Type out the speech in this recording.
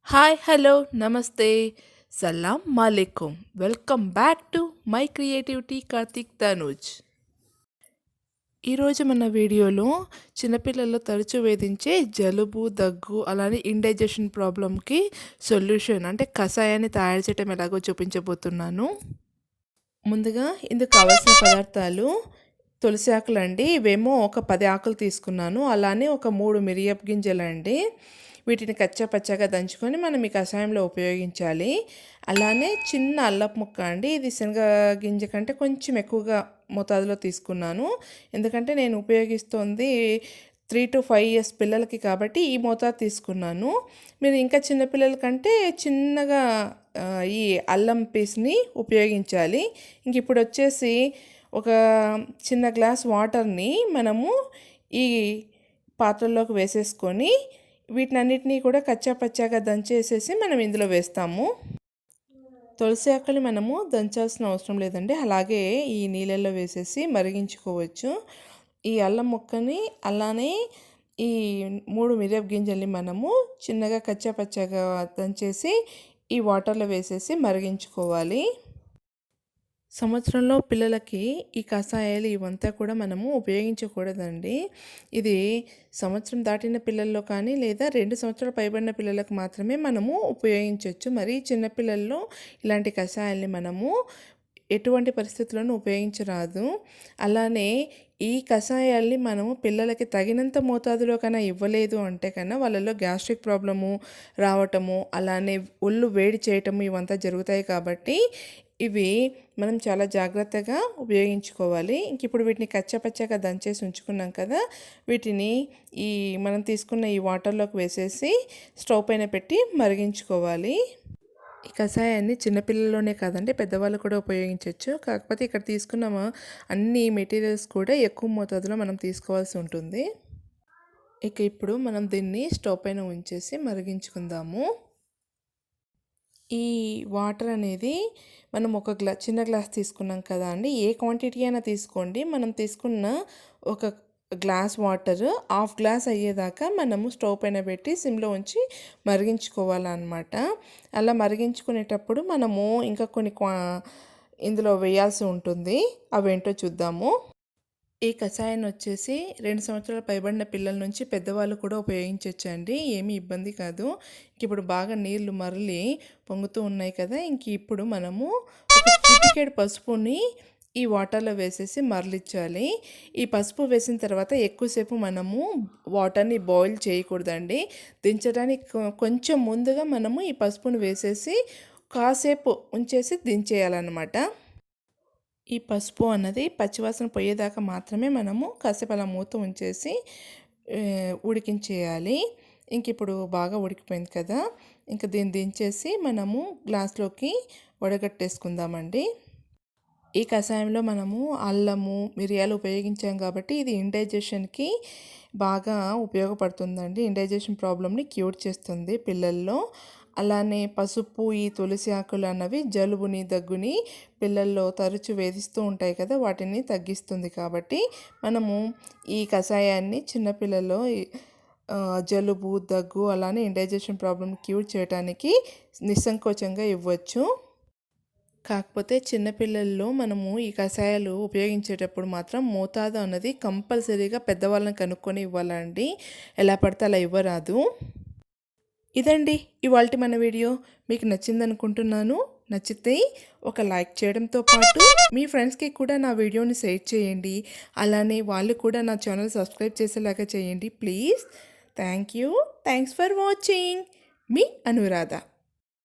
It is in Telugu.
హాయ్ హలో నమస్తే సలాం మాలేకుం welcome back to my creativity Karthik Tanuj. ఈరోజు మన వీడియోలో చిన్నపిల్లల్లో తరచూ వేధించే జలుబు దగ్గు అలానే ఇండైజెషన్ ప్రాబ్లంకి సొల్యూషన్ అంటే కషాయాన్ని తయారు చేయడం ఎలాగో చూపించబోతున్నాను. ముందుగా ఇందుకు కావాల్సిన పదార్థాలు తులసి ఆకులు అండి. ఇవేమో ఒక 10 ఆకులు తీసుకున్నాను. అలానే ఒక 3 మిరియపు గింజలు అండి. వీటిని కచ్చా పచ్చగా దంచుకొని మనం ఈ కషాయంలో ఉపయోగించాలి. అలానే చిన్న అల్లపు ముక్క అండి. ఇది శనగ గింజ కంటే కొంచెం ఎక్కువగా మోతాదులో తీసుకున్నాను. ఎందుకంటే నేను ఉపయోగిస్తోంది 3 to 5 years పిల్లలకి కాబట్టి ఈ మోతాదు తీసుకున్నాను. మీరు ఇంకా చిన్నపిల్లల కంటే చిన్నగా ఈ అల్లం పీస్ని ఉపయోగించాలి. ఇంక ఇప్పుడు వచ్చేసి ఒక చిన్న గ్లాస్ వాటర్ని మనము ఈ పాత్రలోకి వేసేసుకొని వీటినన్నిటినీ కూడా కచ్చా పచ్చాగా దంచేసేసి మనం ఇందులో వేస్తాము. తులసి ఆకులు మనము దంచాల్సిన అవసరం లేదండి, అలాగే ఈ నీళ్ళల్లో వేసేసి మరిగించుకోవచ్చు. ఈ అల్లం ముక్కని అలానే ఈ 3 మిరియపు గింజల్ని మనము చిన్నగా కచ్చా పచ్చాగా దంచేసి ఈ వాటర్లో వేసేసి మరిగించుకోవాలి. సంవత్సరంలో పిల్లలకి ఈ కషాయాలు ఇవంతా కూడా మనము ఉపయోగించకూడదండి. ఇది సంవత్సరం దాటిన పిల్లల్లో కానీ లేదా 2 సంవత్సరాలు పైబడిన పిల్లలకు మాత్రమే మనము ఉపయోగించవచ్చు. మరి చిన్నపిల్లల్లో ఇలాంటి కషాయాల్ని మనము ఎటువంటి పరిస్థితుల్లోనూ ఉపయోగించరాదు. అలానే ఈ కషాయాల్ని మనము పిల్లలకి తగినంత మోతాదులో కన్నా ఇవ్వలేదు అంటే కన్నా వాళ్ళలో గ్యాస్ట్రిక్ ప్రాబ్లము రావటము అలానే ఒళ్ళు వేడి చేయటము ఇవంతా జరుగుతాయి. కాబట్టి ఇవి మనం చాలా జాగ్రత్తగా ఉపయోగించుకోవాలి. ఇంక ఇప్పుడు వీటిని కచ్చపచ్చగా దంచేసి ఉంచుకున్నాం కదా, వీటిని ఈ మనం తీసుకున్న ఈ వాటర్లోకి వేసేసి స్టవ్ పైన పెట్టి మరిగించుకోవాలి. ఈ కషాయాన్ని చిన్నపిల్లల్లోనే కాదండి పెద్దవాళ్ళు కూడా ఉపయోగించవచ్చు. కాకపోతే ఇక్కడ తీసుకున్న అన్ని మెటీరియల్స్ కూడా ఎక్కువ మోతాదులో మనం తీసుకోవాల్సి ఉంటుంది. ఇక ఇప్పుడు మనం దీన్ని స్టవ్ పైన ఉంచేసి మరిగించుకుందాము. ఈ వాటర్ అనేది మనం ఒక చిన్న గ్లాస్ తీసుకున్నాం కదా అండి, ఏ క్వాంటిటీ అయినా తీసుకోండి. మనం తీసుకున్న ఒక గ్లాస్ వాటర్ హాఫ్ గ్లాస్ అయ్యేదాకా మనము స్టవ్ పైన పెట్టి సిమ్లో ఉంచి మరిగించుకోవాలన్నమాట. అలా మరిగించుకునేటప్పుడు మనము ఇంకా కొన్ని ఇందులో వేయాల్సి ఉంటుంది. అవేంటో చూద్దాము. ఈ కషాయాన్ని వచ్చేసి 2 సంవత్సరాల పైబడిన పిల్లల నుంచి పెద్దవాళ్ళు కూడా ఉపయోగించవచ్చండి, ఏమీ ఇబ్బంది కాదు. ఇప్పుడు బాగా నీళ్లు మరలి పొంగుతూ ఉన్నాయి కదా, ఇప్పుడు మనము ఒక చిటికెడు పసుపుని ఈ వాటర్లో వేసేసి మరలించాలి. ఈ పసుపు వేసిన తర్వాత ఎక్కువసేపు మనము వాటర్ని బాయిల్ చేయకూడదండి. దించడానికి కొంచెం ముందుగా మనము ఈ పసుపుని వేసేసి కాసేపు ఉంచేసి దించేయాలన్నమాట. ఈ పసుపు అన్నది పచ్చివాసన పోయేదాకా మాత్రమే మనము కాసేపు అలా మూత ఉంచేసి ఉడికించేయాలి. ఇప్పుడు బాగా ఉడికిపోయింది కదా, దీన్ని దించేసి మనము గ్లాస్లోకి వడగట్టేసుకుందామండి. ఈ కషాయంలో మనము అల్లము మిరియాలు ఉపయోగించాం కాబట్టి ఇది ఇండైజెషన్కి బాగా ఉపయోగపడుతుందండి. ఇండైజెషన్ ప్రాబ్లమ్ని క్యూర్ చేస్తుంది పిల్లల్లో. అలానే పసుపు ఈ తులసి ఆకులు అన్నవి జలుబుని దగ్గుని పిల్లల్లో తరచు వేధిస్తూ ఉంటాయి కదా, వాటిని తగ్గిస్తుంది. కాబట్టి మనము ఈ కషాయాన్ని చిన్నపిల్లల్లో జలుబు దగ్గు అలానే ఇండైజెషన్ ప్రాబ్లమ్ క్యూర్ చేయడానికి నిస్సంకోచంగా ఇవ్వచ్చు. కాకపోతే చిన్నపిల్లల్లో మనము ఈ కషాయాలు ఉపయోగించేటప్పుడు మాత్రం మోతాదు అన్నది కంపల్సరీగా పెద్దవాళ్ళని కనుక్కొని ఇవ్వాలండి, ఎలా పడితే అలా ఇవ్వరాదు. ఇదండి ఇవాల్టి మన వీడియో. మీకు నచ్చిందనుకుంటున్నాను. నచ్చితే ఒక లైక్ చేయడంతో పాటు మీ ఫ్రెండ్స్కి కూడా నా వీడియోని షేర్ చేయండి. అలానే వాళ్ళు కూడా నా ఛానల్ సబ్స్క్రైబ్ చేసేలాగా చేయండి please. Thanks for watching. Me Anuradha.